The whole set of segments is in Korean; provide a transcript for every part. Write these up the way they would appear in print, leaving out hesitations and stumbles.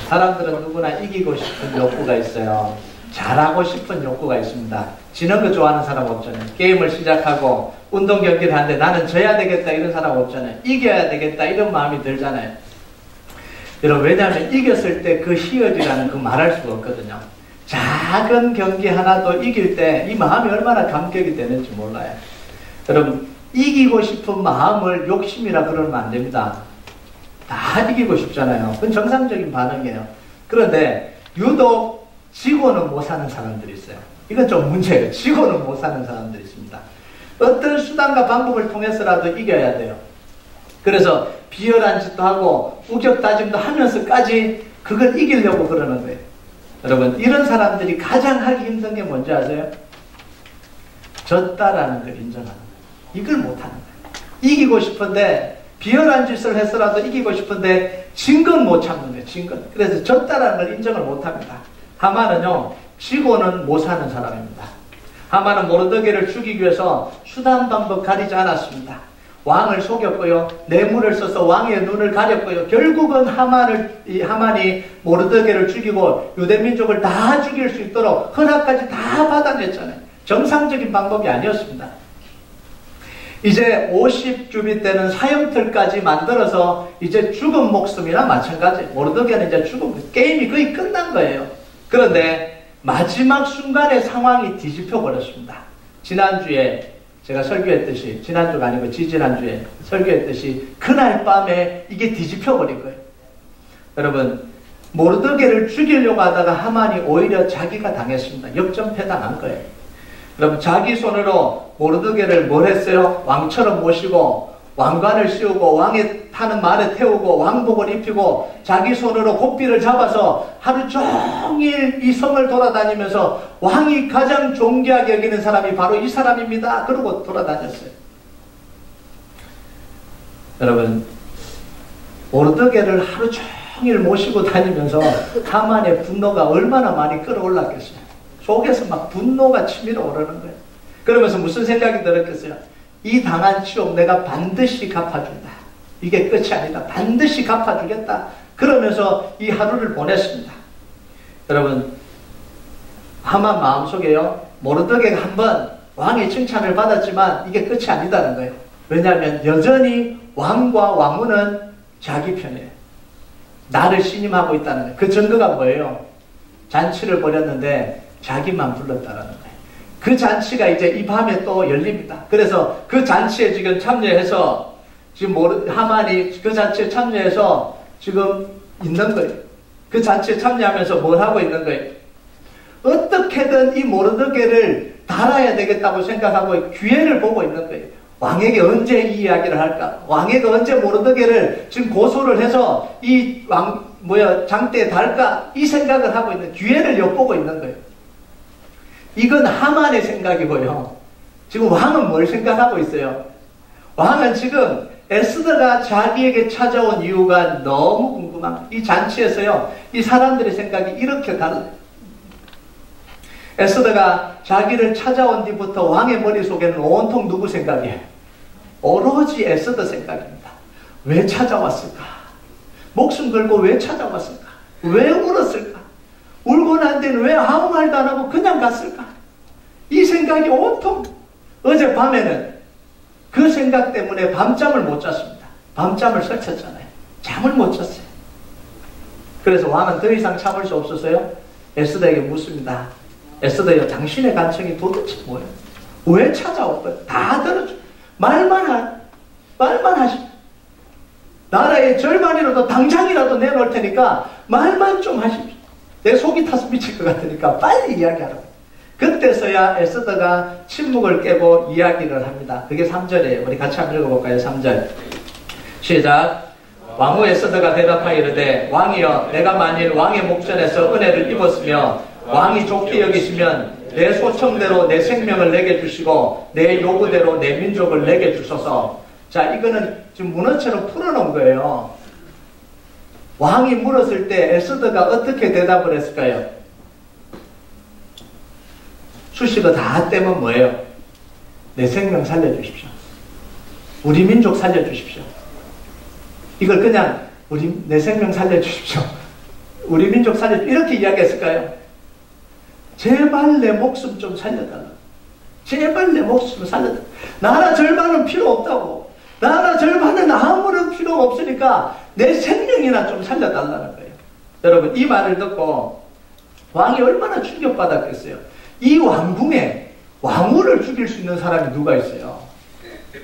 사람들은 누구나 이기고 싶은 욕구가 있어요. 잘하고 싶은 욕구가 있습니다. 지는 거 좋아하는 사람 없잖아요. 게임을 시작하고 운동 경기를 하는데 나는 져야 되겠다 이런 사람 없잖아요. 이겨야 되겠다 이런 마음이 들잖아요. 여러분, 왜냐하면 이겼을 때 그 희열이라는 그 말할 수가 없거든요. 작은 경기 하나도 이길 때 이 마음이 얼마나 감격이 되는지 몰라요. 여러분, 이기고 싶은 마음을 욕심이라 그러면 안 됩니다. 다 이기고 싶잖아요. 그건 정상적인 반응이에요. 그런데 유독 지고는 못 사는 사람들이 있어요. 이건 좀 문제예요. 지고는 못 사는 사람들이 있습니다. 어떤 수단과 방법을 통해서라도 이겨야 돼요. 그래서 비열한 짓도 하고 우격다짐도 하면서까지 그걸 이기려고 그러는 거예요. 여러분, 이런 사람들이 가장 하기 힘든 게 뭔지 아세요? 졌다라는 걸 인정하는 거예요. 이걸 못하는 거예요. 이기고 싶은데 비열한 짓을 해서라도 이기고 싶은데 진 건 못 참는 거예요. 진 건. 그래서 졌다라는 걸 인정을 못합니다. 하만은요, 지고는 못 사는 사람입니다. 하만은 모르드게를 죽이기 위해서 수단 방법 가리지 않았습니다. 왕을 속였고요, 뇌물을 써서 왕의 눈을 가렸고요, 결국은 하만이 모르드게를 죽이고 유대민족을 다 죽일 수 있도록 허락까지 다 받아냈잖아요. 정상적인 방법이 아니었습니다. 이제 50주비 때는 사형틀까지 만들어서 이제 죽은 목숨이나 마찬가지. 모르드게는 이제 죽은, 게임이 거의 끝난 거예요. 그런데 마지막 순간에 상황이 뒤집혀 버렸습니다. 지난주에 제가 설교했듯이, 지난주가 아니고 지지난주에 설교했듯이 그날 밤에 이게 뒤집혀 버린 거예요. 여러분, 모르드게를 죽이려고 하다가 하만이 오히려 자기가 당했습니다. 역전패당한 거예요. 여러분, 자기 손으로 모르드게를 뭘 했어요? 왕처럼 모시고 왕관을 씌우고 왕에 타는 말에 태우고 왕복을 입히고 자기 손으로 고삐를 잡아서 하루 종일 이 성을 돌아다니면서 왕이 가장 존귀하게 여기는 사람이 바로 이 사람입니다. 그러고 돌아다녔어요. 여러분, 모르드게를 하루 종일 모시고 다니면서 하만의 분노가 얼마나 많이 끌어올랐겠어요. 속에서 막 분노가 치밀어 오르는 거예요. 그러면서 무슨 생각이 들었겠어요? 이 당한 치욕 내가 반드시 갚아준다. 이게 끝이 아니다. 반드시 갚아주겠다. 그러면서 이 하루를 보냈습니다. 여러분, 하만 마음속에요, 모르드게가 한번 왕의 칭찬을 받았지만 이게 끝이 아니다는 거예요. 왜냐하면 여전히 왕과 왕후는 자기 편이에요. 나를 신임하고 있다는 거예요. 그 증거가 뭐예요? 잔치를 벌였는데 자기만 불렀다라는 거예요. 그 잔치가 이제 이 밤에 또 열립니다. 그래서 그 잔치에 지금 참여해서 지금 하만이 그 잔치에 참여해서 지금 있는 거예요. 그 잔치에 참여하면서 뭘 하고 있는 거예요? 어떻게든 이 모르드게를 달아야 되겠다고 생각하고 기회를 보고 있는 거예요. 왕에게 언제 이 이야기를 할까? 왕에게 언제 모르드게를 지금 고소를 해서 이 장대에 달까? 이 생각을 하고 있는, 기회를 엿보고 있는 거예요. 이건 하만의 생각이고요. 지금 왕은 뭘 생각하고 있어요? 왕은 지금 에스더가 자기에게 찾아온 이유가 너무 궁금한, 이 잔치에서요, 이 사람들의 생각이 이렇게 달라요. 에스더가 자기를 찾아온 뒤부터 왕의 머릿속에는 온통 누구 생각이에요? 오로지 에스더 생각입니다. 왜 찾아왔을까? 목숨 걸고 왜 찾아왔을까? 왜 울었을까? 울고 난 뒤는 왜 아무 말도 안 하고 그냥 갔을까? 이 생각이 온통, 어젯밤에는 그 생각 때문에 밤잠을 못 잤습니다. 밤잠을 설쳤잖아요. 잠을 못 잤어요. 그래서 왕은 더 이상 참을 수 없어서요, 에스더에게 묻습니다. 에스더여, 당신의 간청이 도대체 뭐예요? 왜 찾아왔어요? 다 들어줘. 말만 하십시오. 나라의 절반이라도 당장이라도 내놓을 테니까 말만 좀 하십시오. 내 속이 타서 미칠 것 같으니까 빨리 이야기하라고. 그때서야 에스더가 침묵을 깨고 이야기를 합니다. 그게 3절이에요. 우리 같이 한번 읽어볼까요? 3절. 시작. 왕후 에스더가 대답하여 이르되, 왕이여, 내가 만일 왕의 목전에서 은혜를 입었으며 왕이 좋게 여기시면 내 소청대로 내 생명을 내게 주시고 내 요구대로 내 민족을 내게 주소서. 자, 이거는 지금 문어처럼 풀어놓은 거예요. 왕이 물었을 때 에스더가 어떻게 대답을 했을까요? 수식어 다 떼면 뭐예요? 내 생명 살려주십시오. 우리 민족 살려주십시오. 이걸 그냥 내 생명 살려주십시오. 우리 민족 살려 이렇게 이야기했을까요? 제발 내 목숨 좀 살려달라. 제발 내 목숨 살려달라. 나라 절반은 필요 없다고. 나라 절반은 아무런 필요가 없으니까 내 생명이나 좀 살려달라는 거예요. 여러분, 이 말을 듣고 왕이 얼마나 충격받았겠어요. 이 왕궁에 왕후를 죽일 수 있는 사람이 누가 있어요?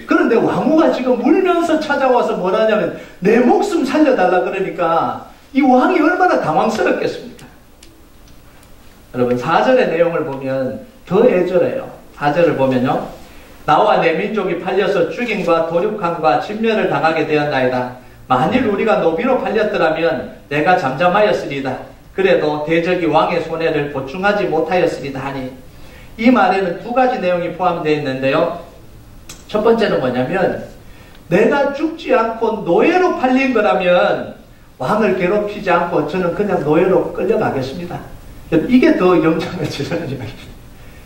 그런데 왕후가 지금 울면서 찾아와서 뭐라냐면 내 목숨 살려달라 그러니까 이 왕이 얼마나 당황스럽겠습니까? 여러분, 4절의 내용을 보면 더 애절해요. 4절을 보면요, 나와 내 민족이 팔려서 죽임과 도륙함과 진멸을 당하게 되었나이다. 만일 우리가 노비로 팔렸더라면 내가 잠잠하였으리다. 그래도 대적이 왕의 손해를 보충하지 못하였으리다 하니, 이 말에는 두 가지 내용이 포함되어 있는데요. 첫 번째는 뭐냐면, 내가 죽지 않고 노예로 팔린 거라면 왕을 괴롭히지 않고 저는 그냥 노예로 끌려가겠습니다. 이게 더 영장을치르는 이야기입니다.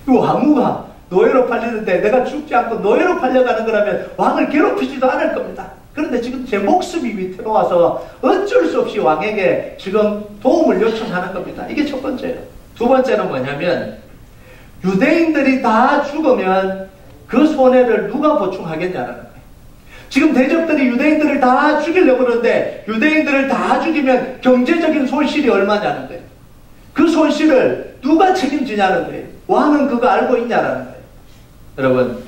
이 왕후가 노예로 팔리는데 내가 죽지 않고 노예로 팔려가는 거라면 왕을 괴롭히지도 않을 겁니다. 그런데 지금 제 목숨이 위태로워서 어쩔 수 없이 왕에게 지금 도움을 요청하는 겁니다. 이게 첫 번째예요. 두 번째는 뭐냐면, 유대인들이 다 죽으면 그 손해를 누가 보충하겠냐라는 거예요. 지금 대적들이 유대인들을 다 죽이려고 그러는데 유대인들을 다 죽이면 경제적인 손실이 얼마냐는 거예요. 그 손실을 누가 책임지냐는 거예요. 왕은 그거 알고 있냐라는 거예요. 여러분,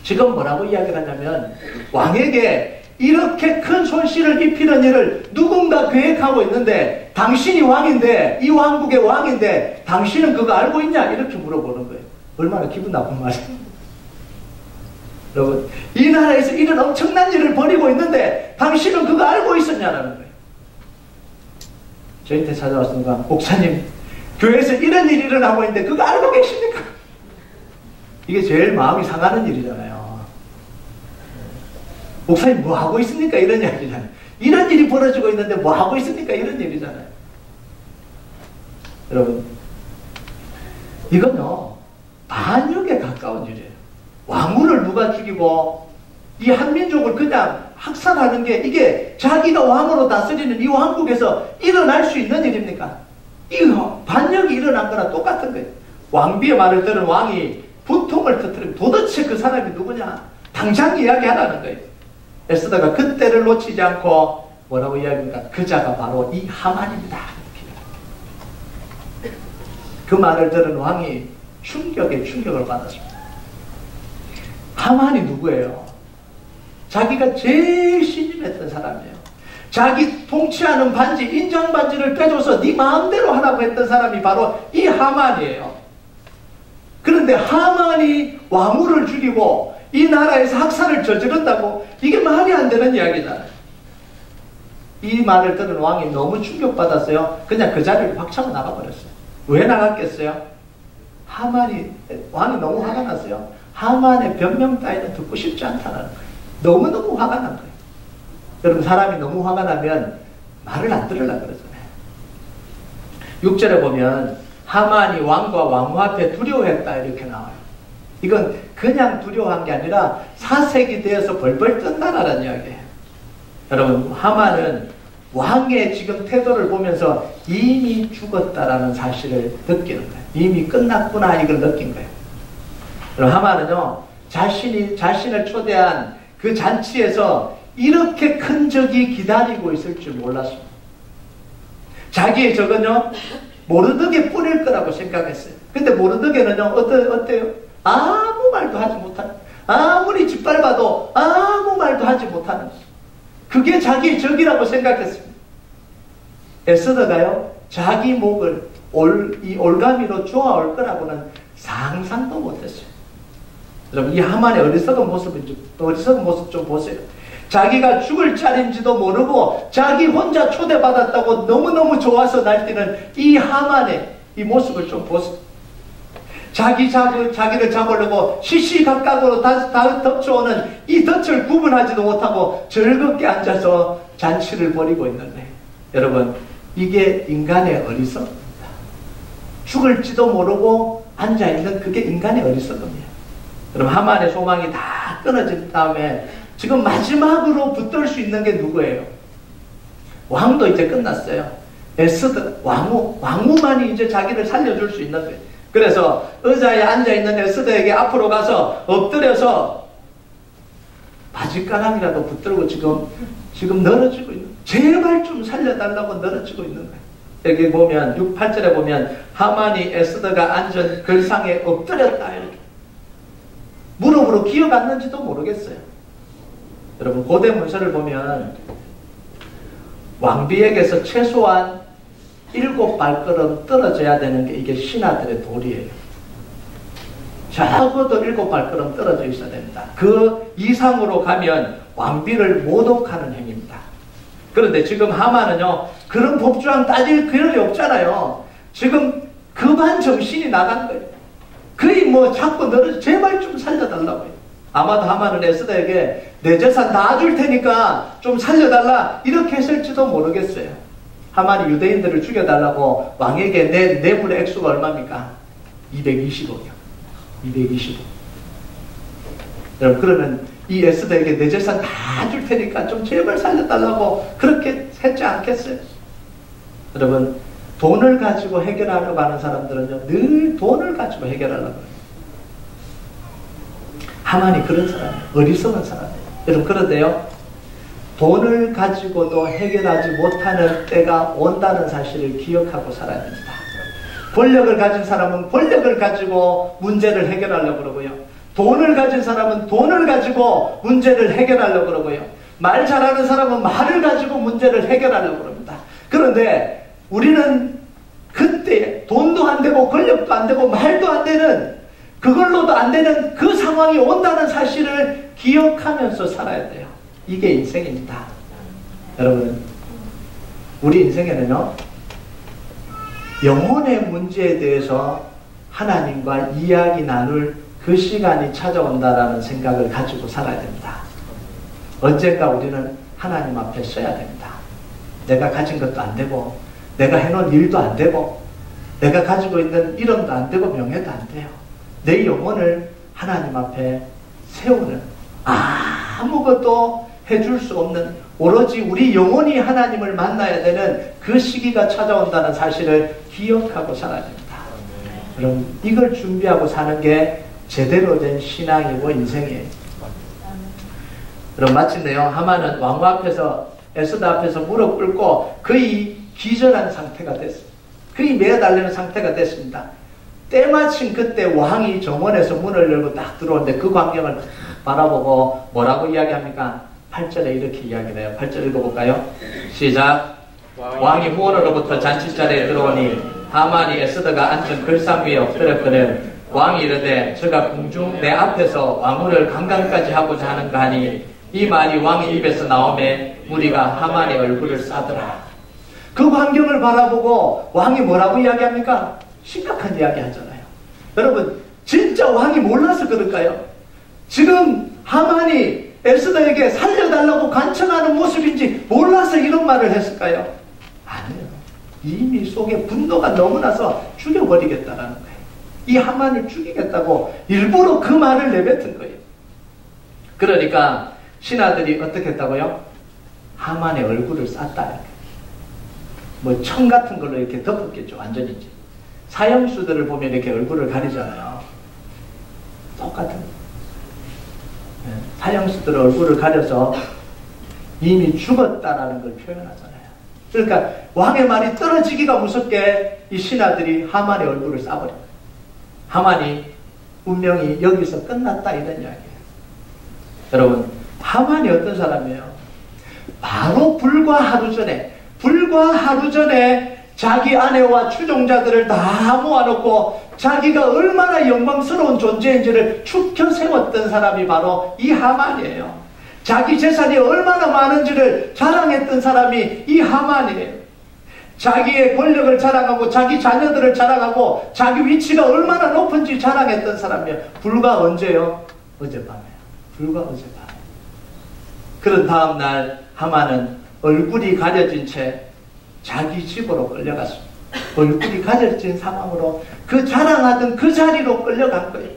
지금 뭐라고 이야기를 하냐면, 왕에게 이렇게 큰 손실을 입히는 일을 누군가 계획하고 있는데, 당신이 왕인데, 이 왕국의 왕인데 당신은 그거 알고 있냐? 이렇게 물어보는 거예요. 얼마나 기분 나쁜 말이에요. 여러분, 이 나라에서 이런 엄청난 일을 벌이고 있는데 당신은 그거 알고 있었냐는 거예요. 저한테 찾아왔으니까, 목사님, 교회에서 이런 일이 일어나고 있는데 그거 알고 계십니까? 이게 제일 마음이 상하는 일이잖아요. 목사님 뭐 하고 있습니까? 이런 이야기잖아요. 이런 일이 벌어지고 있는데 뭐 하고 있습니까? 이런 일이잖아요. 여러분, 이건요, 반역에 가까운 일이에요. 왕후를 누가 죽이고 이 한민족을 그냥 학살하는 게, 이게 자기가 왕으로 다스리는 이 왕국에서 일어날 수 있는 일입니까? 이 반역이 일어난 거나 똑같은 거예요. 왕비의 말을 들은 왕이 분통을 터뜨리면 도대체 그 사람이 누구냐? 당장 이야기하라는 거예요. 에스더가 그때를 놓치지 않고 뭐라고 이야기합니까? 그 자가 바로 이 하만입니다. 그 말을 들은 왕이 충격에 충격을 받았습니다. 하만이 누구예요? 자기가 제일 신임했던 사람이에요. 자기 통치하는 반지, 인장 반지를 빼줘서 네 마음대로 하라고 했던 사람이 바로 이 하만이에요. 그런데 하만이 왕후를 죽이고 이 나라에서 학살을 저지른다고? 이게 말이 안 되는 이야기잖아요. 이 말을 들은 왕이 너무 충격받았어요. 그냥 그 자리를 확 차고 나가버렸어요. 왜 나갔겠어요? 왕이 너무 화가 났어요. 하만의 변명 따위는 듣고 싶지 않다는 거예요. 너무너무 화가 난 거예요. 여러분, 사람이 너무 화가 나면 말을 안 들으려고 그러잖아요. 6절에 보면 하만이 왕과 왕후 앞에 두려워했다 이렇게 나와요. 이건 그냥 두려워한 게 아니라 사색이 되어서 벌벌 뜬다라는 이야기예요. 여러분, 하만은 왕의 지금 태도를 보면서 이미 죽었다라는 사실을 느끼는 거예요. 이미 끝났구나 이걸 느낀 거예요. 여러분, 하만은요, 자신을 초대한 그 잔치에서 이렇게 큰 적이 기다리고 있을 줄 몰랐습니다. 자기의 적은요, 모르드게 뿌릴 거라고 생각했어요. 근데 모르드게는요, 어때요? 아무 말도 하지 못하는, 아무리 짓밟아도 아무 말도 하지 못하는, 그게 자기의 적이라고 생각했습니다. 에스더가요, 자기 목을 이 올가미로 쪼아올 거라고는 상상도 못했어요. 여러분, 이 하만의 어리석은 모습 좀 보세요. 자기가 죽을 자리인지도 모르고 자기 혼자 초대받았다고 너무너무 좋아서 날뛰는 이 하만의 이 모습을 좀 보세요. 자기를 잡으려고 시시각각으로 덮쳐오는 이 덫을 구분하지도 못하고 즐겁게 앉아서 잔치를 벌이고 있는데, 여러분, 이게 인간의 어리석음입니다. 죽을지도 모르고 앉아있는 그게 인간의 어리석음이에요. 여러분, 하만의 소망이 다 끊어진 다음에 지금 마지막으로 붙들 수 있는 게 누구예요? 왕도 이제 끝났어요. 에스더, 왕후만이 이제 자기를 살려줄 수 있는 거예요. 그래서 의자에 앉아있는 에스더에게 앞으로 가서 엎드려서 바지가랑이라도 붙들고 지금 늘어지고 있는, 제발 좀 살려달라고 늘어지고 있는 거예요. 여기 보면 6, 8절에 보면 하만이 에스더가 앉은 글상에 엎드렸다 이렇게. 무릎으로 기어갔는지도 모르겠어요. 여러분 고대 문서를 보면 왕비에게서 최소한 7발걸음 떨어져야 되는 게 이게 신하들의 도리예요. 적어도 7발걸음 떨어져 있어야 됩니다. 그 이상으로 가면 왕비를 모독하는 행위입니다. 그런데 지금 하만은요, 그런 법조항 따질 그럴이 없잖아요. 지금 급한 정신이 나간 거예요. 거의 뭐 자꾸 너를 제발 좀 살려달라고 해요. 아마도 하만은 에스더에게 내 재산 다 줄 테니까 좀 살려달라 이렇게 했을지도 모르겠어요. 하만이 유대인들을 죽여달라고 왕에게 낸 뇌물의 액수가 얼마입니까? 220억이요. 220억. 여러분 그러면 이 에스더에게 내 재산 다 줄 테니까 좀 제발 살려달라고 그렇게 했지 않겠어요? 여러분 돈을 가지고 해결하려고 하는 사람들은요 늘 돈을 가지고 해결하려고 해요. 하만이 그런 사람이에요. 어리석은 사람이에요. 여러분 그런데요 돈을 가지고도 해결하지 못하는 때가 온다는 사실을 기억하고 살아야 됩니다. 권력을 가진 사람은 권력을 가지고 문제를 해결하려고 그러고요. 돈을 가진 사람은 돈을 가지고 문제를 해결하려고 그러고요. 말 잘하는 사람은 말을 가지고 문제를 해결하려고 그럽니다. 그런데 우리는 그때 돈도 안 되고 권력도 안 되고 말도 안 되는 그걸로도 안 되는 그 상황이 온다는 사실을 기억하면서 살아야 돼요. 이게 인생입니다. 여러분 우리 인생에는요 영혼의 문제에 대해서 하나님과 이야기 나눌 그 시간이 찾아온다라는 생각을 가지고 살아야 됩니다. 언젠가 우리는 하나님 앞에 서야 됩니다. 내가 가진 것도 안 되고 내가 해놓은 일도 안 되고 내가 가지고 있는 이름도 안 되고 명예도 안 돼요. 내 영혼을 하나님 앞에 세우는 아무것도 해줄 수 없는 오로지 우리 영혼이 하나님을 만나야 되는 그 시기가 찾아온다는 사실을 기억하고 살아야 됩니다. 그럼 이걸 준비하고 사는 게 제대로 된 신앙이고 인생이에요. 그럼 마침내요 하만은 왕후 앞에서 에스더 앞에서 무릎 꿇고 거의 기절한 상태가 됐습니다. 거의 매달리는 상태가 됐습니다. 때마침 그때 왕이 정원에서 문을 열고 딱 들어오는데 그 광경을 바라보고 뭐라고 이야기합니까? 8절에 이렇게 이야기를 해요. 8절 읽어볼까요? 시작. 왕이 후원으로부터 잔치자리에 들어오니 하만이 에스더가 앉은 글상 위에 엎드렸거늘 왕이 이르되 저가 궁중 내 앞에서 왕후를 강간까지 하고자 하는가 하니 이 말이 왕의 입에서 나오매 무리가 하만의 얼굴을 싸더라. 그 광경을 바라보고 왕이 뭐라고 이야기합니까? 심각한 이야기 하잖아요. 여러분 진짜 왕이 몰라서 그럴까요? 지금 하만이 에스더에게 살려달라고 간청하는 모습인지 몰라서 이런 말을 했을까요? 아니에요. 이미 속에 분노가 너무 나서 죽여버리겠다라는 거예요. 이 하만을 죽이겠다고 일부러 그 말을 내뱉은 거예요. 그러니까 신하들이 어떻게 했다고요? 하만의 얼굴을 쌌다. 뭐 청 같은 걸로 이렇게 덮었겠죠. 완전히 이제. 사형수들을 보면 이렇게 얼굴을 가리잖아요. 똑같은 사형수들 얼굴을 가려서 이미 죽었다라는 걸 표현하잖아요. 그러니까 왕의 말이 떨어지기가 무섭게 이 신하들이 하만의 얼굴을 싸버려요. 하만이 운명이 여기서 끝났다 이런 이야기예요. 여러분 하만이 어떤 사람이에요? 바로 불과 하루 전에 자기 아내와 추종자들을 다 모아놓고 자기가 얼마나 영광스러운 존재인지를 축혀 세웠던 사람이 바로 이 하만이에요. 자기 재산이 얼마나 많은지를 자랑했던 사람이 이 하만이에요. 자기의 권력을 자랑하고 자기 자녀들을 자랑하고 자기 위치가 얼마나 높은지 자랑했던 사람이에요. 불과 언제요? 어젯밤에요. 불과 어젯밤에. 그런 다음날 하만은 얼굴이 가려진 채 자기 집으로 끌려갔습니다. 얼굴이 가려진 상황으로 그 자랑하던 그 자리로 끌려간 거예요.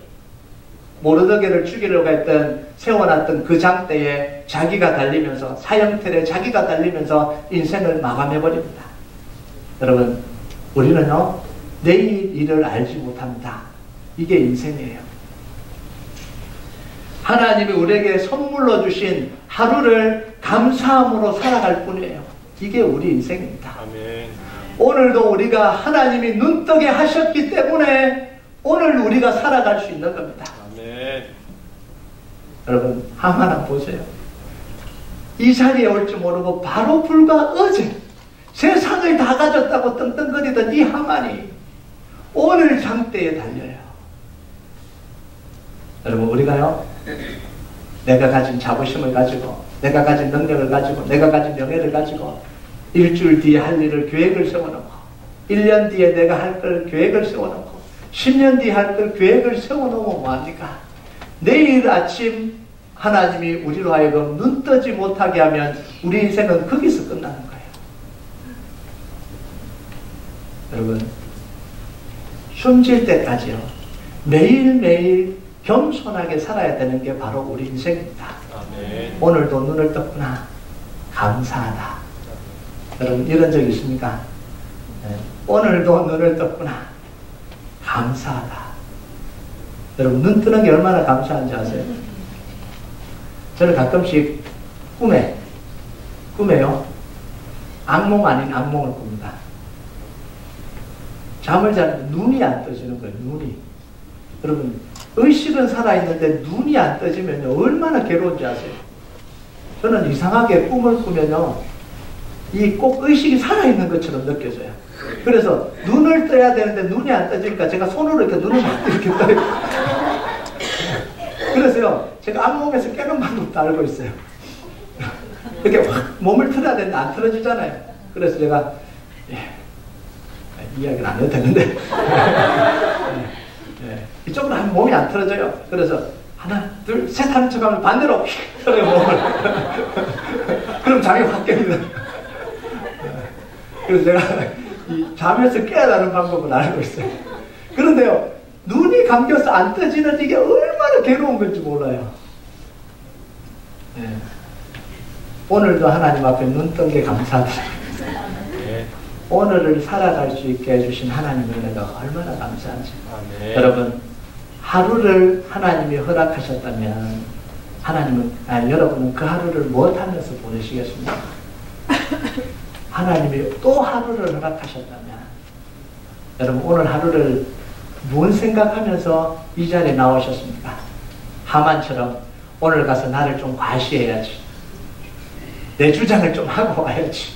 모르드게를 죽이려고 했던 세워놨던 그 장대에 자기가 달리면서 사형틀에 자기가 달리면서 인생을 마감해버립니다. 여러분, 우리는요, 내일 일을 알지 못합니다. 이게 인생이에요. 하나님이 우리에게 선물로 주신 하루를 감사함으로 살아갈 뿐이에요. 이게 우리 인생입니다. 아멘. 오늘도 우리가 하나님이 눈뜨게 하셨기 때문에 오늘 우리가 살아갈 수 있는 겁니다. 아멘. 여러분, 하만 보세요. 이 자리에 올 줄 모르고 바로 불과 어제 세상을 다 가졌다고 떵떵거리던 이 하만이 오늘 장대에 달려요. 여러분, 우리가요, 내가 가진 자부심을 가지고, 내가 가진 능력을 가지고, 내가 가진 명예를 가지고 일주일 뒤에 할 일을 계획을 세워놓고, 1년 뒤에 내가 할 걸 계획을 세워놓고, 10년 뒤에 할 걸 계획을 세워놓으면 뭐합니까? 내일 아침 하나님이 우리로 하여금 눈 뜨지 못하게 하면 우리 인생은 거기서 끝나는 거예요. 여러분, 숨질 때까지요, 매일매일 겸손하게 살아야 되는 게 바로 우리 인생입니다. 아멘. 오늘도 눈을 떴구나, 감사하다. 여러분, 이런 적 있습니까? 네. 오늘도 눈을 떴구나, 감사하다. 여러분, 눈 뜨는 게 얼마나 감사한지 아세요? 저는 가끔씩 꿈에요, 악몽 아닌 악몽을 꿉니다. 잠을 자는데 눈이 안 떠지는 거예요. 눈이. 여러분, 의식은 살아있는데 눈이 안 떠지면요, 얼마나 괴로운지 아세요? 저는 이상하게 꿈을 꾸면요, 이 꼭 의식이 살아있는 것처럼 느껴져요. 그래서 눈을 떠야 되는데 눈이 안 떠지니까 제가 손으로 이렇게 눈을 막 이렇게 떠요. 그래서요, 제가 악몽에서 깨는 방법도 알고 있어요. 이렇게 확 몸을 틀어야 되는데 안 틀어지잖아요. 그래서 제가, 이야기는 안 해도 되는데, 이쪽으로 하면 몸이 안 틀어져요. 그래서 하나, 둘, 셋 하는 척 하면 반대로 휙 틀어요, 몸을. 그럼 잠이 확 깹니다. 그래서 제가 이 잠에서 깨어나는 방법을 알고 있어요. 그런데요, 눈이 감겨서 안 떠지는 이게 얼마나 괴로운 건지 몰라요. 네. 오늘도 하나님 앞에 눈 뜬 게 감사합니다. 네. 오늘을 살아갈 수 있게 해주신 하나님의 은혜가 얼마나 감사한지. 네. 여러분, 하루를 하나님이 허락하셨다면 여러분은 그 하루를 무엇하면서 보내시겠습니까? 하나님이 또 하루를 허락하셨다면 여러분, 오늘 하루를 무슨 생각하면서 이 자리에 나오셨습니까? 하만처럼 오늘 가서 나를 좀 과시해야지, 내 주장을 좀 하고 와야지,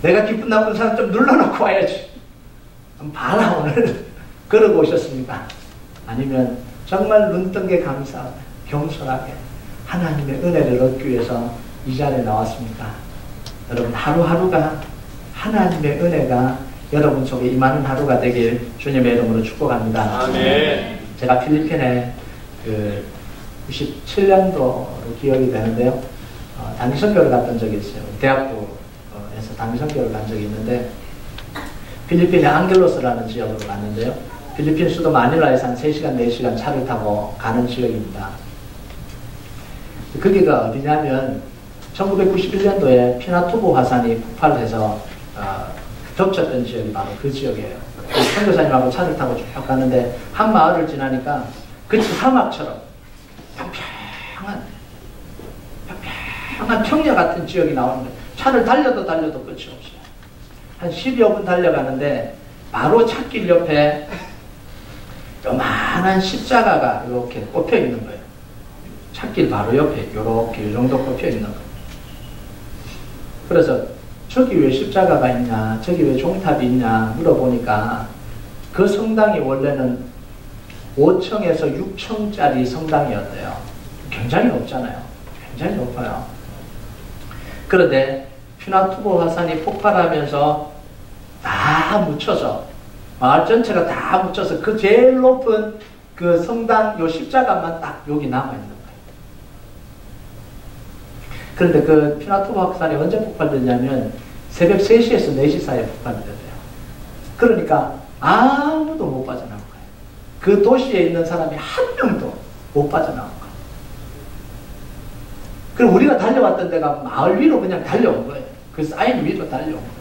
내가 기쁜 나쁜 사람 좀 눌러놓고 와야지, 봐라 오늘, 그러고 오셨습니까? 아니면 정말 눈뜬 게 감사하고 겸손하게 하나님의 은혜를 얻기 위해서 이 자리에 나왔습니까? 여러분, 하루하루가 하나님의 은혜가 여러분 속에 임하는 하루가 되길 주님의 이름으로 축복합니다. 아멘. 제가 필리핀에 97년도로 기억이 되는데요, 단기 선교를 갔던 적이 있어요. 대학부에서 단기 선교를 간 적이 있는데, 필리핀의 앙겔로스라는 지역으로 갔는데요, 필리핀 수도 마닐라에서 한 3시간, 4시간 차를 타고 가는 지역입니다. 거기가 어디냐면 1991년도에 피나투보 화산이 폭발해서 덮쳤던 지역이 바로 그 지역이에요. 선교사님하고 차를 타고 쭉 가는데 한 마을을 지나니까 그치 사막처럼 평평한 평야 같은 지역이 나오는데 차를 달려도 끝이 없어요. 한 10여 분 달려가는데 바로 찻길 옆에 요만한 십자가가 이렇게 꼽혀 있는 거예요. 찻길 바로 옆에 이렇게 이 정도 꼽혀 있는 거예요. 그래서 저기 왜 십자가가 있냐, 저기 왜 종탑이 있냐 물어보니까 그 성당이 원래는 5층에서 6층짜리 성당이었대요. 굉장히 높잖아요. 굉장히 높아요. 그런데 피나투보 화산이 폭발하면서 다 묻혀서, 마을 전체가 다 묻혀서 그 제일 높은 그 성당 요 십자가만 딱 여기 남아있는 거예요. 그런데 그 피나투보 화산이 언제 폭발됐냐면 새벽 3시에서 4시 사이에 폭발됐대요. 그러니까 아무도 못 빠져나온 거예요. 그 도시에 있는 사람이 한 명도 못 빠져나온 거예요. 그럼 우리가 달려왔던 데가 마을 위로 그냥 달려온 거예요. 그 사인 위로 달려온 거예요.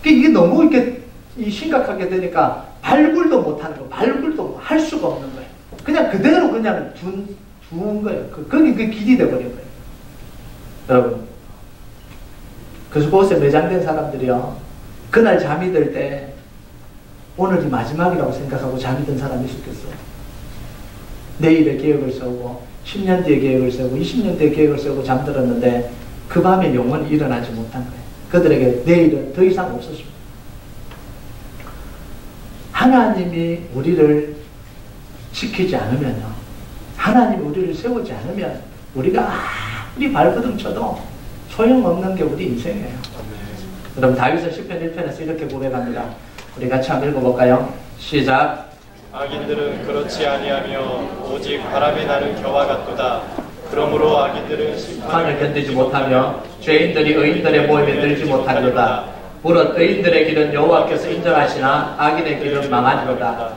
이게 너무 이렇게 심각하게 되니까 발굴도 못하는 거, 발굴도 할 수가 없는 거예요. 그냥 그대로 그냥 둔 거예요. 거기 그 길이 돼버린 거예요. 여러분. 그래서 그곳에 매장된 사람들이요. 그날 잠이 들 때 오늘이 마지막이라고 생각하고 잠이 든 사람이 있었겠어요. 내일의 계획을 세우고 10년 뒤의 계획을 세우고 20년 뒤의 계획을 세우고 잠들었는데 그 밤에 영원히 일어나지 못한 거예요. 그들에게 내일은 더 이상 없었습니다. 하나님이 우리를 지키지 않으면요. 하나님이 우리를 세우지 않으면 우리가 아무리 발버둥 쳐도 소용없는 게 우리 인생이에요. 여러분 다윗은 시편 1편에서 이렇게 고백합니다. 우리 같이 한번 읽어볼까요? 시작. 악인들은 그렇지 아니하며 오직 바람이 나는 겨와 같도다. 그러므로 악인들은 심판을 견디지 못하며 죄인들이 의인들의 모임에 들지 못하리로다. 무릇 의인들의 길은 여호와께서 인정하시나 악인의 길은 망하리로다.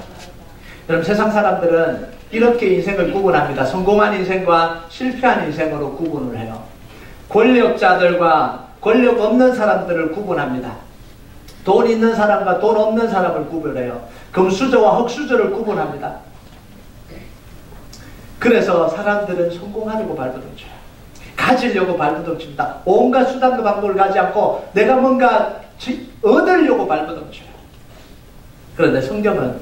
여러분 세상 사람들은 이렇게 인생을 구분합니다. 성공한 인생과 실패한 인생으로 구분을 해요. 권력자들과 권력 없는 사람들을 구분합니다. 돈 있는 사람과 돈 없는 사람을 구분해요. 금수저와 흙수저를 구분합니다. 그래서 사람들은 성공하려고 발버둥쳐요. 가지려고 발버둥칩니다. 온갖 수단과 방법을 가지 않고 내가 뭔가 얻으려고 발버둥쳐요. 그런데 성경은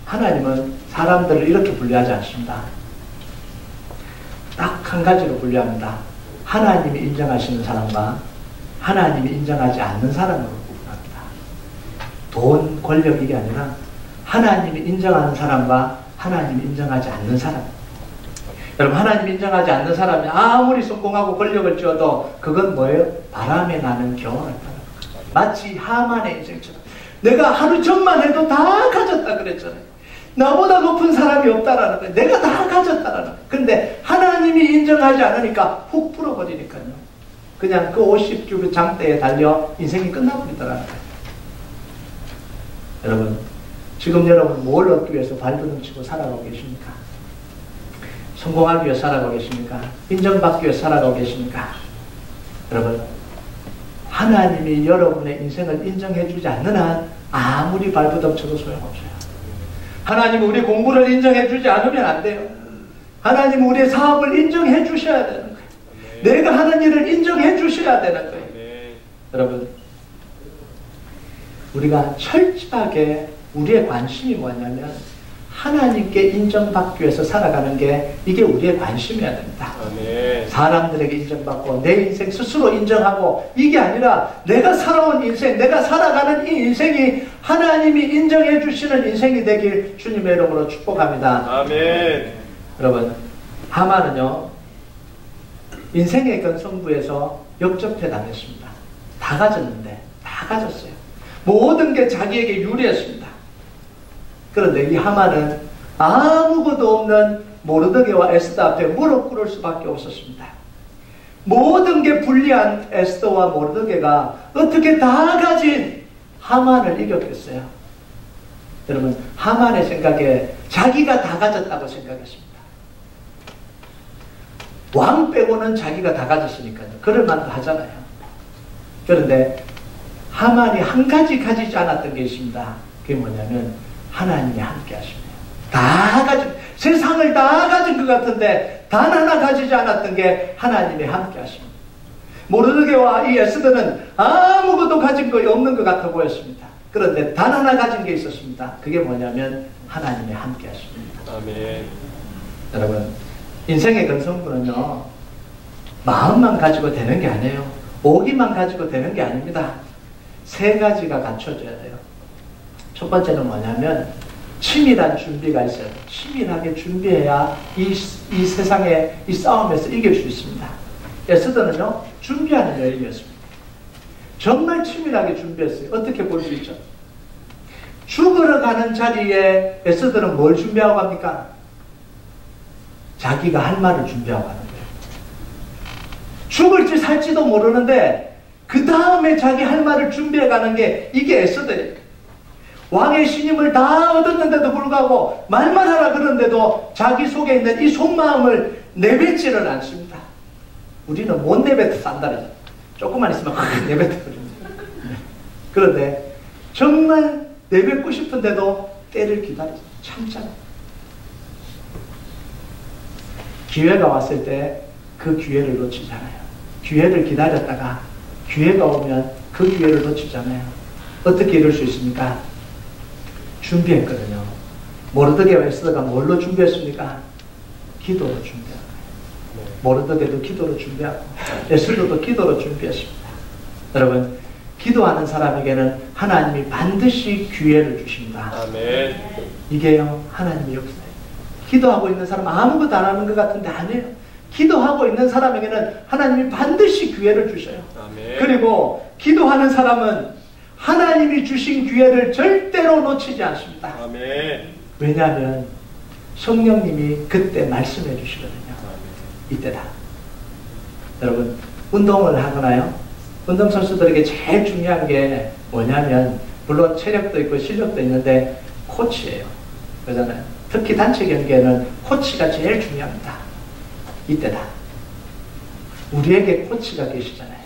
하나님은 사람들을 이렇게 분류하지 않습니다. 딱 한 가지로 분류합니다. 하나님이 인정하시는 사람과 하나님이 인정하지 않는 사람으로 구분합니다. 돈, 권력 이게 아니라 하나님이 인정하는 사람과 하나님이 인정하지 않는 사람. 여러분 하나님이 인정하지 않는 사람이 아무리 성공하고 권력을 쥐어도 그건 뭐예요? 바람에 나는 겨와 같다는 거예요. 마치 하만의 인생처럼 내가 하루 전만 해도 다 가졌다 그랬잖아요. 나보다 높은 사람이 없다라는 거예요. 내가 다 가졌다라는 거예요. 근데 하나님이 인정하지 않으니까 훅 풀어버리니까요. 그냥 그 50주 장대에 달려 인생이 끝나버리더라는 거예요. 여러분 지금 여러분 뭘 얻기 위해서 발버둥 치고 살아가고 계십니까? 성공하기 위해 살아가고 계십니까? 인정받기 위해 살아가고 계십니까? 여러분 하나님이 여러분의 인생을 인정해 주지 않는 한 아무리 발버둥 쳐도 소용없어요. 하나님은 우리 공부를 인정해 주지 않으면 안 돼요. 하나님은 우리의 사업을 인정해 주셔야 되는 거예요. 내가 하는 일을 인정해 주셔야 되는 거예요. 여러분 우리가 철저하게 우리의 관심이 뭐냐면 하나님께 인정받기 위해서 살아가는 게 이게 우리의 관심이어야 됩니다. 사람들에게 인정받고 내 인생 스스로 인정하고 이게 아니라 내가 살아온 인생, 내가 살아가는 이 인생이 하나님이 인정해 주시는 인생이 되길 주님의 이름으로 축복합니다. 아멘. 여러분 하만은요 인생의 근성부에서 역접해 당했습니다. 다 가졌는데 다 가졌어요. 모든 게 자기에게 유리했습니다. 그런데 이 하만은 아무것도 없는 모르드게와 에스더 앞에 무릎 꿇을 수밖에 없었습니다. 모든 게 불리한 에스더와 모르드게가 어떻게 다 가진 하만을 이겼겠어요? 여러분 하만의 생각에 자기가 다 가졌다고 생각했습니다. 왕 빼고는 자기가 다 가졌으니까요. 그럴 만도 하잖아요. 그런데 하만이 한 가지 가지지 않았던 게 있습니다. 그게 뭐냐면 하나님이 함께 하십니다. 다 가진, 세상을 다 가진 것 같은데 단 하나 가지지 않았던 게 하나님이 함께 하십니다. 모르드게와 이 에스더는 아무것도 가진 거 없는 것 같아 보였습니다. 그런데 단 하나 가진 게 있었습니다. 그게 뭐냐면 하나님이 함께 하십니다. 아멘. 여러분 인생의 근성부는요 마음만 가지고 되는 게 아니에요. 오기만 가지고 되는 게 아닙니다. 세 가지가 갖춰져야 돼요. 첫 번째는 뭐냐면 치밀한 준비가 있어요. 치밀하게 준비해야 이 세상의 이 싸움에서 이길 수 있습니다. 에스더는요 준비하는 여인이었습니다. 정말 치밀하게 준비했어요. 어떻게 볼 수 있죠? 죽으러 가는 자리에 에스더는 뭘 준비하고 갑니까? 자기가 할 말을 준비하고 가는 거예요. 죽을지 살지도 모르는데 그 다음에 자기 할 말을 준비해 가는 게 이게 에스더예요. 왕의 신임을 다 얻었는데도 불구하고 말만 하라 그러는데도 자기 속에 있는 이 속마음을 내뱉지를 않습니다. 우리는 못 내뱉어 산다리죠. 조금만 있으면 확 내뱉어버립니다. 그런데 정말 내뱉고 싶은데도 때를 기다려서 참잖아요. 기회가 왔을 때 그 기회를 놓치잖아요. 기회를 기다렸다가 기회가 오면 그 기회를 놓치잖아요. 어떻게 이럴 수 있습니까? 준비했거든요. 모르드게와 에스더가 뭘로 준비했습니까? 기도로 준비하고, 모르드게도 기도로 준비하고 에스더도 기도로 준비했습니다. 여러분, 기도하는 사람에게는 하나님이 반드시 기회를 주십니다. 아멘. 이게요, 하나님의 역사예요. 기도하고 있는 사람은 아무것도 안 하는 것 같은데 아니에요. 기도하고 있는 사람에게는 하나님이 반드시 기회를 주셔요. 아멘. 그리고 기도하는 사람은 하나님이 주신 기회를 절대로 놓치지 않습니다. 아멘. 왜냐하면 성령님이 그때 말씀해 주시거든요. 아멘. 이때다. 여러분, 운동을 하거나요? 운동선수들에게 제일 중요한 게 뭐냐면, 물론 체력도 있고 실력도 있는데 코치예요. 그러잖아요. 특히 단체 경기에는 코치가 제일 중요합니다. 이때다. 우리에게 코치가 계시잖아요.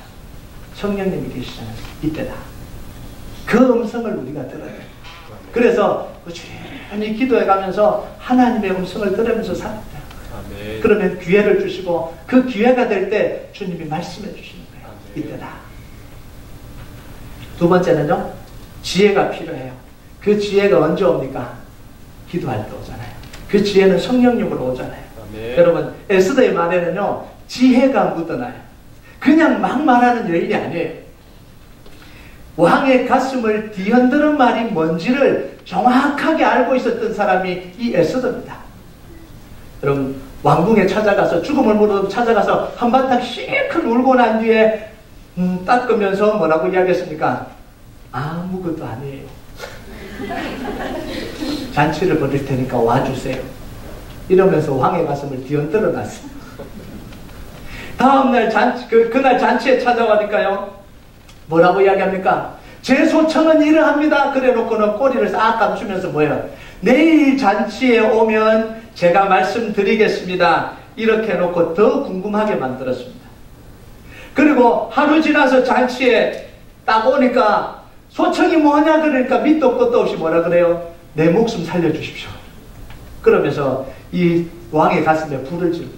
성령님이 계시잖아요. 이때다. 그 음성을 우리가 들어야 돼요. 그래서 꾸준히 기도해가면서 하나님의 음성을 들으면서 삽니다. 아멘. 그러면 기회를 주시고 그 기회가 될 때 주님이 말씀해 주시는 거예요. 아멘. 이때다. 두 번째는요, 지혜가 필요해요. 그 지혜가 언제 옵니까? 기도할 때 오잖아요. 그 지혜는 성령님으로 오잖아요. 아멘. 여러분, 에스더의 말에는요, 지혜가 묻어나요. 그냥 막 말하는 여인이 아니에요. 왕의 가슴을 뒤흔드는 말이 뭔지를 정확하게 알고 있었던 사람이 이 에스더입니다. 여러분, 왕궁에 찾아가서, 죽음을 물어 찾아가서 한바탕 실컷 울고 난 뒤에 닦으면서 뭐라고 이야기했습니까? 아무것도 아니에요. 잔치를 벌일 테니까 와주세요. 이러면서 왕의 가슴을 뒤흔들어 놨어요. 다음날 그날 잔치에 찾아가니까요, 뭐라고 이야기합니까? 제 소청은 이러합니다. 그래 놓고는 꼬리를 싹 감추면서 뭐예요? 내일 잔치에 오면 제가 말씀드리겠습니다. 이렇게 해놓고 더 궁금하게 만들었습니다. 그리고 하루 지나서 잔치에 딱 오니까 소청이 뭐냐 그러니까 밑도 끝도 없이 뭐라 그래요? 내 목숨 살려주십시오. 그러면서 이 왕의 가슴에 불을 지르고,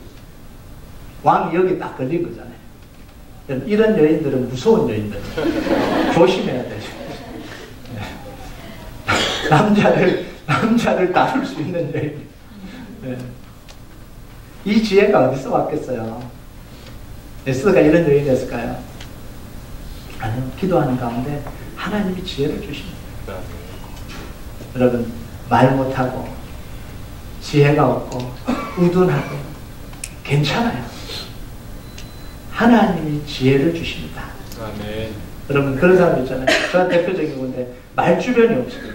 왕이 여기 딱 걸린 거잖아요. 이런 여인들은 무서운 여인들. 조심해야 되죠. 남자를 다룰 수 있는 여인. 네. 이 지혜가 어디서 왔겠어요? 에스더가 이런 여인이었을까요? 아니요. 기도하는 가운데 하나님이 지혜를 주십니다. 여러분, 말 못하고 지혜가 없고 우둔하고 괜찮아요. 하나님이 지혜를 주십니다. 아멘. 여러분, 그런 사람 있잖아요. 저 대표적인 건데 말 주변이 없어요.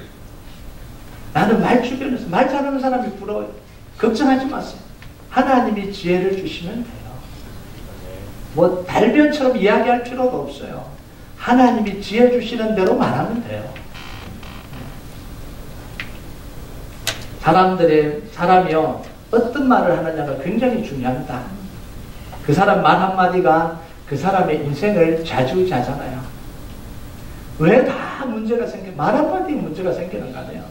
나는 말 주변에서 말 잘하는 사람이 부러워요. 걱정하지 마세요. 하나님이 지혜를 주시면 돼요. 뭐 달변처럼 이야기할 필요도 없어요. 하나님이 지혜 주시는 대로 말하면 돼요. 사람이요, 어떤 말을 하느냐가 굉장히 중요합니다. 그 사람 말 한마디가 그 사람의 인생을 좌지우지하잖아요. 왜 다 문제가 말 한마디에 문제가 생기는 거 아니에요?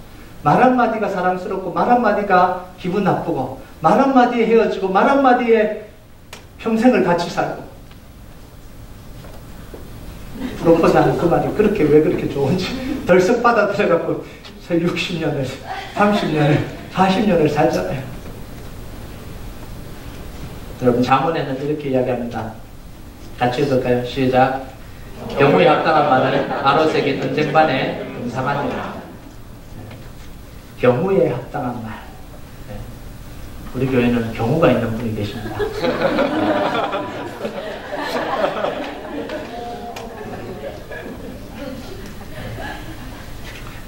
말 한마디가 사랑스럽고, 말 한마디가 기분 나쁘고, 말 한마디에 헤어지고, 말 한마디에 평생을 같이 살고. 프로포즈하는 그 말이 왜 그렇게 좋은지 덜썩 받아들여갖고 60년을, 30년을, 40년을 살잖아요. 여러분, 잠언에는 이렇게 이야기합니다. 같이 해볼까요? 시작. 경우에 합당한 말은 아롯에게 전쟁반에 금상하니라. 경우에 합당한 말. 우리 교회는 경우가 있는 분이 계십니다.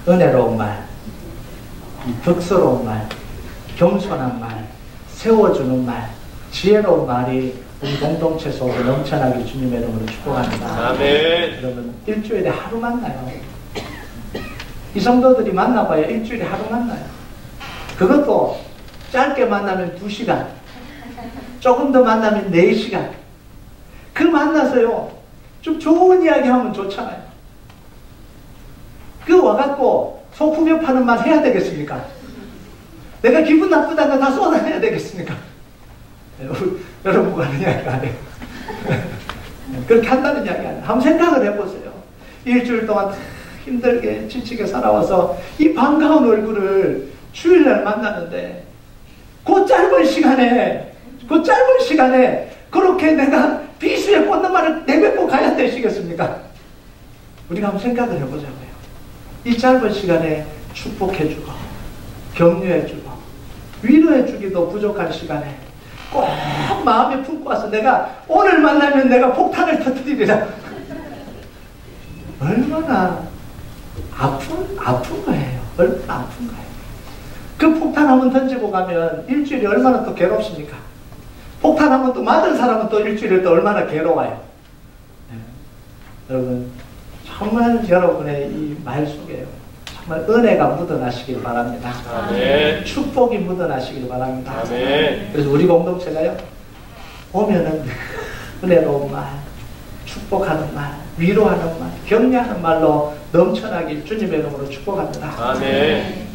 은혜로운 말, 덕스러운 말, 겸손한 말, 세워주는 말, 지혜로운 말이 우리 공동체 속에 넘쳐나길 주님의 이름으로 축복합니다. 아멘. 여러분, 일주일에 하루 만나요. 이 성도들이 만나봐야 일주일에 하루 만나요. 그것도 짧게 만나면 2시간, 조금 더 만나면 4시간. 그 만나서요, 좀 좋은 이야기 하면 좋잖아요. 그 와갖고 소품역 파는 말 해야 되겠습니까? 내가 기분 나쁘다는 거 다 쏟아내야 되겠습니까? 여러분과 하는 이야기 아니에요. 그렇게 한다는 이야기 아니에요. 한번 생각을 해보세요. 일주일 동안 힘들게 지치게 살아와서 이 반가운 얼굴을 주일날 만나는데 그 짧은 시간에 그렇게 내가 비수의 꽃놈만을 내뱉고 가야 되시겠습니까? 우리가 한번 생각을 해보자고요. 이 짧은 시간에 축복해주고 격려해주고 위로해주기도 부족한 시간에 꼭 마음에 품고 와서 내가 오늘 만나면 내가 폭탄을 터뜨리리라. 얼마나 아픈 거예요. 얼마나 아픈 거예요. 그 폭탄 한번 던지고 가면 일주일이 얼마나 또 괴롭습니까? 폭탄 한번 또 맞은 사람은 또 일주일에 또 얼마나 괴로워요. 네. 여러분, 정말 여러분의 이 말 속에 정말 은혜가 묻어나시길 바랍니다. 아멘. 축복이 묻어나시길 바랍니다. 아멘. 그래서 우리 공동체가요, 오면은 은혜로운 말, 축복하는 말, 위로하는 말, 격려하는 말로 넘쳐나길 주님의 이름으로 축복합니다. 아멘.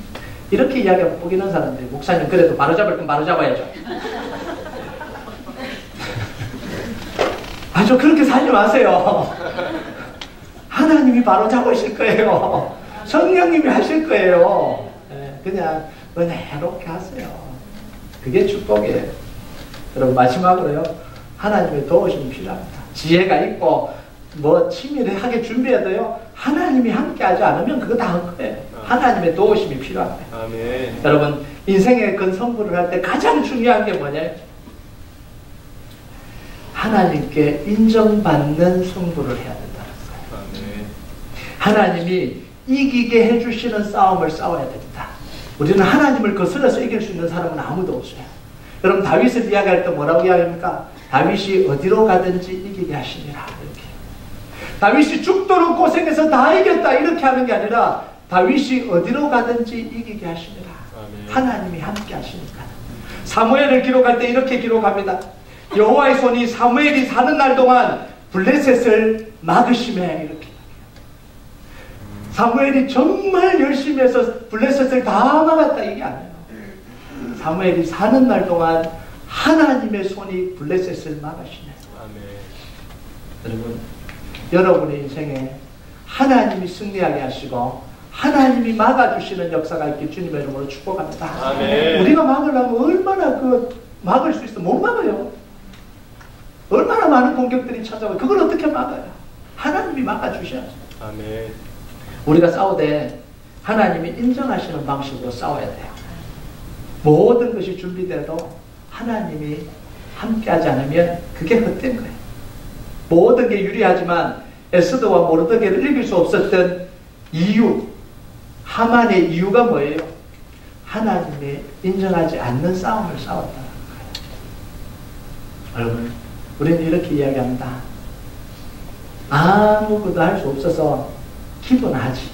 이렇게 이야기하면 보기는 사람들이, 목사님 그래도 바로잡을 건 바로잡아야죠. 아주 그렇게 살지 마세요. 하나님이 바로잡으실 거예요. 성령님이 하실 거예요. 그냥 은혜롭게 하세요. 그게 축복이에요. 여러분, 마지막으로요, 하나님의 도우심이 필요합니다. 지혜가 있고 뭐 치밀하게 준비해도요, 하나님이 함께하지 않으면 그거 다 한 거예요. 하나님의 도우심이 필요합니다. 아멘. 여러분, 인생의 큰 선물을 할 때 가장 중요한 게 뭐냐? 하나님께 인정받는 승부를 해야 된다는 거예요. 아멘. 하나님이 이기게 해주시는 싸움을 싸워야 됩니다. 우리는 하나님을 거슬러서 이길 수 있는 사람은 아무도 없어요. 여러분, 다윗을 이야기할 때 뭐라고 이야기합니까? 다윗이 어디로 가든지 이기게 하시니라. 이렇게. 다윗이 죽도록 고생해서 다 이겼다 이렇게 하는 게 아니라 다윗이 어디로 가든지 이기게 하시니라. 아멘. 하나님이 함께 하시니까. 사무엘을 기록할 때 이렇게 기록합니다. 여호와의 손이 사무엘이 사는 날 동안 블레셋을 막으심에, 이렇게. 사무엘이 정말 열심히 해서 블레셋을 다 막았다 이게 아니에요. 사무엘이 사는 날 동안 하나님의 손이 블레셋을 막으시네. 여러분, 여러분의 인생에 하나님이 승리하게 하시고 하나님이 막아주시는 역사가 있길 주님의 이름으로 축복합니다. 아멘. 우리가 막으려면 얼마나 막을 수 있어? 못 막아요. 얼마나 많은 공격들이 찾아와요. 그걸 어떻게 막아요? 하나님이 막아주셔야죠. 아멘. 우리가 싸우되 하나님이 인정하시는 방식으로 싸워야 돼요. 모든 것이 준비돼도 하나님이 함께하지 않으면 그게 헛된 거예요. 모든 게 유리하지만 에스더와 모르드게를 이길 수 없었던 이유, 하만의 이유가 뭐예요? 하나님이 인정하지 않는 싸움을 싸웠다는 거예요. 여러분, 우리는 이렇게 이야기합니다. 아무것도 할 수 없어서 기도나 하지.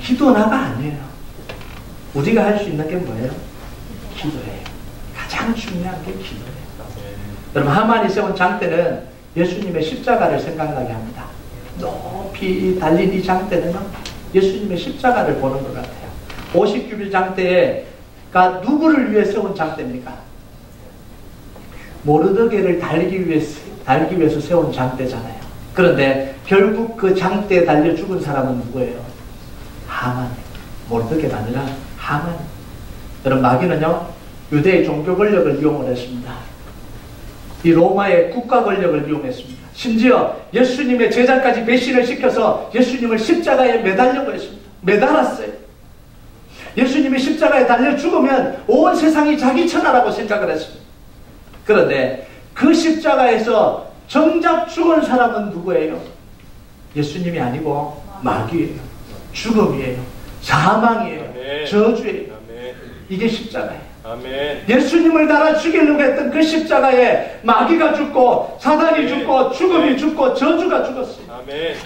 기도나가 아니에요. 우리가 할 수 있는 게 뭐예요? 기도예요. 가장 중요한 게 기도예요. 여러분, 하만이 세운 장대는 예수님의 십자가를 생각나게 합니다. 높이 달린 이 장대는 예수님의 십자가를 보는 것 같아요. 50규빗 장대가 누구를 위해 세운 장대입니까? 모르드게를 달기 위해서 세운 장대잖아요. 그런데 결국 그 장대에 달려 죽은 사람은 누구예요? 하만. 모르드게가 아니라 하만. 여러분, 마귀는요, 유대의 종교 권력을 이용을 했습니다. 이 로마의 국가 권력을 이용했습니다. 심지어 예수님의 제자까지 배신을 시켜서 예수님을 십자가에 매달려고 했습니다. 매달았어요. 예수님이 십자가에 달려 죽으면 온 세상이 자기 천하라고 생각을 했습니다. 그런데 그 십자가에서 정작 죽은 사람은 누구예요? 예수님이 아니고 마귀예요. 죽음이에요. 사망이에요. 아멘. 저주예요. 아멘. 이게 십자가예요. 아멘. 예수님을 달아 죽이려고 했던 그 십자가에 마귀가 죽고 사단이 죽고 죽음이 죽고 저주가 죽었어요. 아멘.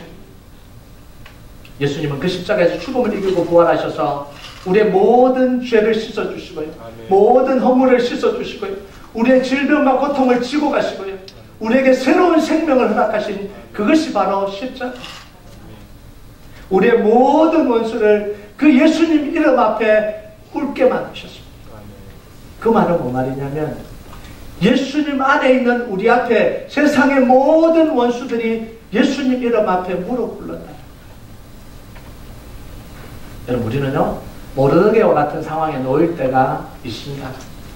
예수님은 그 십자가에서 죽음을 이기고 부활하셔서 우리의 모든 죄를 씻어주시고요. 아멘. 모든 허물을 씻어주시고요. 우리의 질병과 고통을 지고 가시고요. 우리에게 새로운 생명을 허락하신 그것이 바로 십자가. 우리의 모든 원수를 그 예수님 이름 앞에 꿇게 만드셨습니다. 그 말은 뭐 말이냐면 예수님 안에 있는 우리 앞에 세상의 모든 원수들이 예수님 이름 앞에 무릎 꿇는다. 여러분, 우리는요 모르게와 같은 상황에 놓일 때가 있습니다.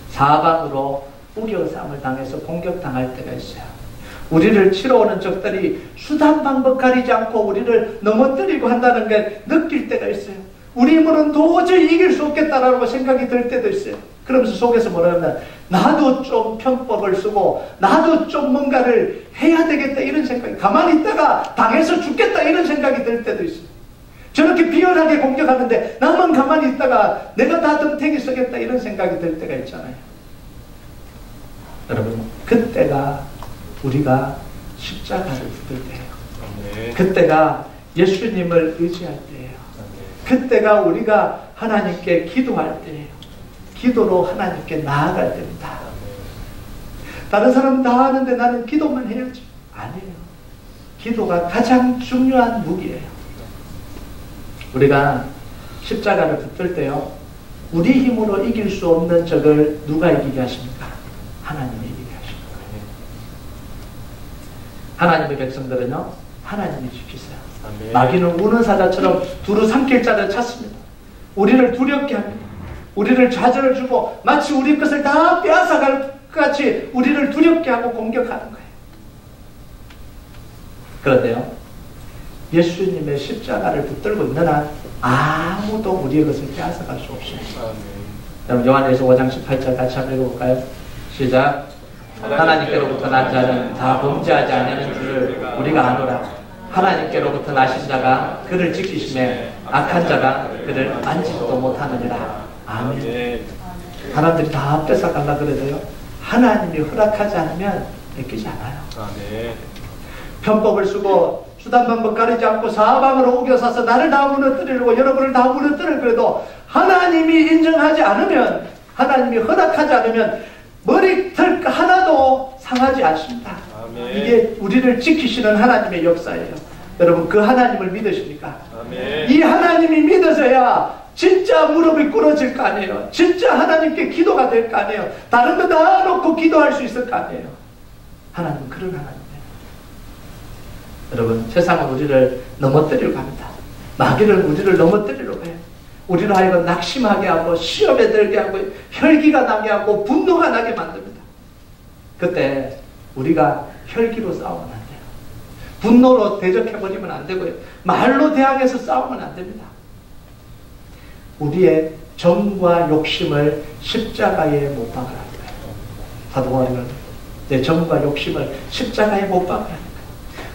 사방으로 우겨쌈을 당해서 공격당할 때가 있어요. 우리를 치러 오는 적들이 수단 방법 가리지 않고 우리를 넘어뜨리고 한다는 게 느낄 때가 있어요. 우리 힘으로는 도저히 이길 수 없겠다라고 생각이 들 때도 있어요. 그러면서 속에서 뭐라면 나도 좀 편법을 쓰고 나도 좀 뭔가를 해야 되겠다 이런 생각이, 가만히 있다가 당해서 죽겠다 이런 생각이 들 때도 있어요. 저렇게 비열하게 공격하는데 나만 가만히 있다가 내가 다 덤탱이 쓰겠다 이런 생각이 들 때가 있잖아요. 여러분, 그때가 우리가 십자가를 붙들 때예요. 그때가 예수님을 의지할 때예요. 그때가 우리가 하나님께 기도할 때예요. 기도로 하나님께 나아갈 때입니다. 다른 사람은 다 하는데 나는 기도만 해야지. 아니에요. 기도가 가장 중요한 무기예요. 우리가 십자가를 붙들 때요, 우리 힘으로 이길 수 없는 적을 누가 이기게 하십니까? 하나님이 이기게 하십니다. 하나님의 백성들은요, 하나님이 지키세요. 마귀는 우는 사자처럼 두루 삼킬 자를 찾습니다. 우리를 두렵게 합니다. 우리를 좌절을 주고 마치 우리 것을 다 빼앗아갈 것 같이 우리를 두렵게 하고 공격하는 거예요. 그런데요, 예수님의 십자가를 붙들고 있는 한 아무도 우리의 것을 빼앗아갈 수 없습니다. 여러분, 요한일서 5장 18절 같이 한번 읽어볼까요? 시작. 하나님께로부터 난 자는 다 범죄하지 않는 줄을 우리가 아노라. 하나님께로부터 나신 자가 그를 지키심에 악한 자가 그를 만지지도 못하느니라. 아멘. 사람들이 다 뺏어가려 그래도요, 하나님이 허락하지 않으면 뺏기지 않아요. 편법을 쓰고 수단 방법 가리지 않고 사방으로 우겨서서 나를 다 무너뜨리려고 여러분을 다 무너뜨릴 그래도 하나님이 인정하지 않으면, 하나님이 허락하지 않으면 머리털 하나도 상하지 않습니다. 아멘. 이게 우리를 지키시는 하나님의 역사예요. 여러분, 그 하나님을 믿으십니까? 아멘. 이 하나님이 믿어져야 진짜 무릎이 꿇어질 거 아니에요. 진짜 하나님께 기도가 될 거 아니에요. 다른 거 다 놓고 기도할 수 있을 거 아니에요. 하나님은 그런 하나님이에요. 여러분, 세상은 우리를 넘어뜨리려고 합니다. 마귀는 우리를 넘어뜨리려고 해요. 우리를 하여금 낙심하게 하고 시험에 들게 하고 혈기가 나게 하고 분노가 나게 만듭니다. 그때 우리가 혈기로 싸우면 안 돼요. 분노로 대적해버리면 안 되고요. 말로 대항해서 싸우면 안 됩니다. 우리의 정과 욕심을 십자가에 못 박으라는 거예요. 사도 바울은 내 정과 욕심을 십자가에 못 박으라는 거예요.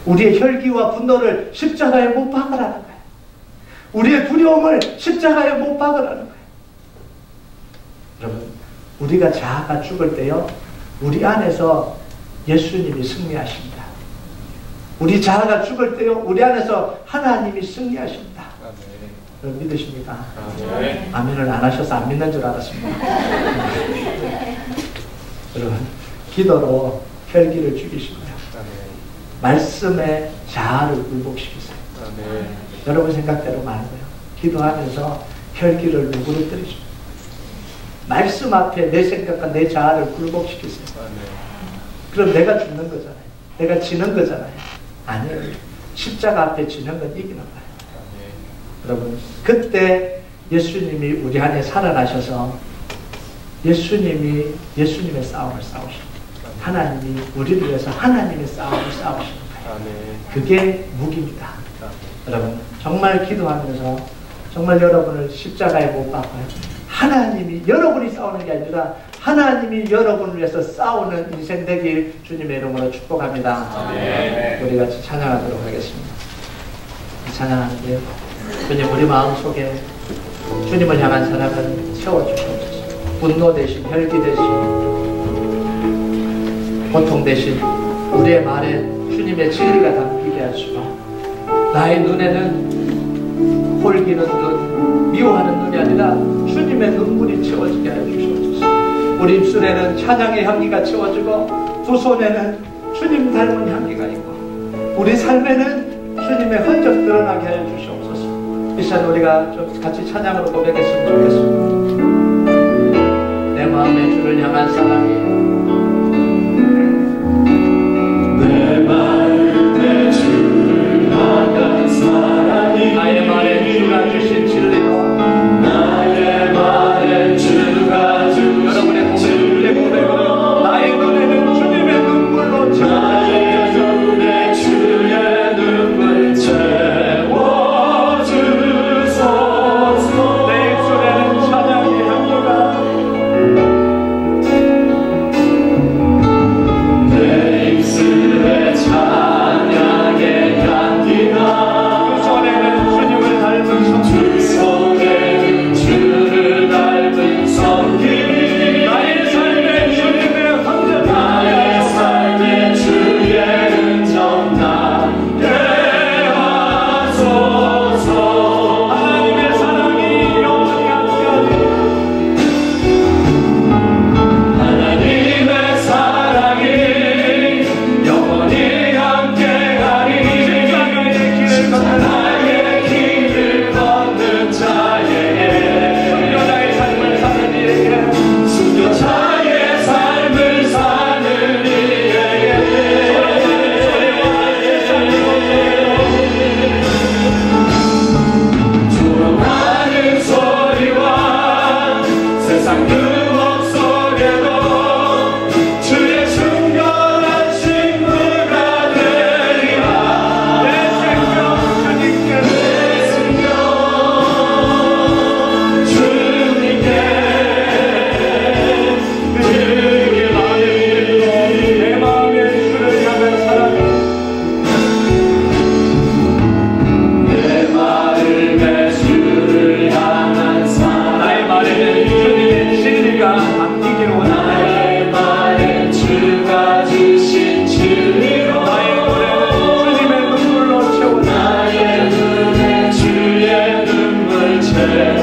우리의 혈기와 분노를 십자가에 못 박으라는 거예요. 우리의 두려움을 십자가에 못 박으라는 거예요. 여러분, 우리가 자아가 죽을 때요, 우리 안에서 예수님이 승리하십니다. 우리 자아가 죽을 때요, 우리 안에서 하나님이 승리하십니다. 여러분, 믿으십니까? 아멘을 안 하셔서 안 믿는 줄 알았습니다. 여러분, 기도로 혈기를 죽이십니다. 말씀에 자아를 굴복시키세요. 여러분 생각대로 말고요, 기도하면서 혈기를 누그러뜨리십니다. 말씀 앞에 내 생각과 내 자아를 굴복시키세요. 그럼 내가 죽는 거잖아요. 내가 지는 거잖아요. 아니에요. 십자가 앞에 지는 건 이기는 거예요. 여러분, 그때 예수님이 우리 안에 살아나셔서 예수님이 예수님의 싸움을 싸우십니다. 하나님이 우리를 위해서 하나님의 싸움을 싸우시는 거예요. 그게 무기입니다. 여러분, 정말 기도하면서 정말 여러분을 십자가에 못 박아요. 하나님이, 여러분이 싸우는 게 아니라 하나님이 여러분을 위해서 싸우는 인생 되길 주님의 이름으로 축복합니다. 우리 같이 찬양하도록 하겠습니다. 찬양하는데요, 주님, 우리 마음속에 주님을 향한 사랑을 채워주시옵소서. 분노 대신, 혈기 대신, 고통 대신 우리의 말에 주님의 진리가 담기게 하시고, 나의 눈에는 홀기는 눈, 미워하는 눈이 아니라 주님의 눈물이 채워지게 하여 주시옵소서. 우리 입술에는 찬양의 향기가 채워지고, 두 손에는 주님 닮은 향기가 있고, 우리 삶에는 주님의 흔적 드러나게 하여 주시옵소서. 이 시간 우리가 좀 같이 찬양으로 고백했으면 좋겠습니다. 내 마음에 주를 향한 사랑이, 내 마음에 주를 향한 사랑이, 나의 말에 주가 주신 진리로, 나의 말에 주가 주신 여러분의 고백, 진리로, 내 고백으로 나의 눈에는 주님의 눈물로 나의 눈에 주의 눈물 채워주소서. 내 입술에는 찬양의 향기가, 내 입술에 찬양의 향기가, 그 손에는 주님을 닮은 손길, 두 손에 주를 닮은 손길이, 나의 삶에 주님의 흔적, 나의 삶에 주의 흔적 남게 하소서. 하나님의 사랑이 영원히 함께하리. 하나님의 사랑이 영원히 함께하리. 십자가의 길을 걷는 십자가의 길을 걷는 자에게, 순교자의 삶을 사는 이에게, 순교자의 삶을 사는 이에게, 조롱하는 소리와 세상 그 목소리도 주의 순결한 친구가 되리라. 내 생명 주님께, 내 생명 주님께 드리리. 내 마음에 주를 향한 사랑이, 내 마음에 주를 향한 사랑, 나의 말에는 주님의 진리가 담기기를 원하네. 나의 말에 주가 주신 진리로, 나의 노래는 주님의 눈물로 채워나. 나의 눈에 주의 눈물 채워